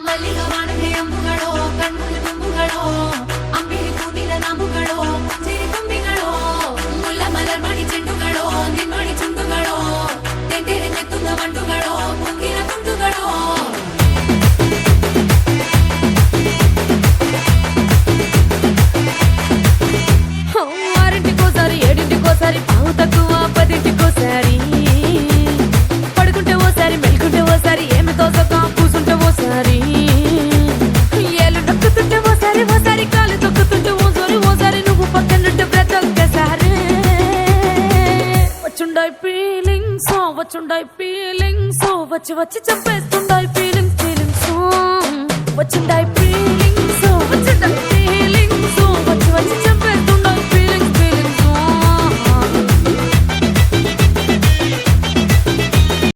ಮಲ್ಲಿಗವಾಣಗೆ ಅಂಬುಗಳೋ ಕಣ್ಮುಲ ತುಂಬುಗಳೋ ಅಂಬಿರಿ ಕೂಡಿದ ನಾಮುಗಳೋ ಸಿರಿ ತುಂಬಿಗಳೋ ಮುಲ್ಲ ಮಲರ್ ಮಣಿ ಚೆಂಡುಗಳೋ ನಿನ್ಮಣಿ ಚುಂಡುಗಳೋ ತೆಂತೆರೆ ತೆತ್ತುದ ಮಂಡುಗಳೋ ಮುಂಗಿನ ತುಂಡುಗಳೋ ఆరింటికోసారి ఏడింటికోసారి పావు తక్కువ పదింటికోసారి పడుకుంటే ఓసారి మెలుకుంటే ఓసారి ఏమి తోసక కూసుంటే ఓసారి ఏళ్ళు నొక్కుతుంటే ఓసారి ఓసారి కాలు తొక్కుతుంటే ఓసారి నువ్వు పక్కనుంటే బ్రతొక్కసారి వచ్చుండాయి ఫీలింగ్స్ వచ్చి వచ్చి చంపేస్తుండాయి ఫీలింగ్స్ వచ్చిండాయి ఫీలింగ్స్ వచ్చిండాయి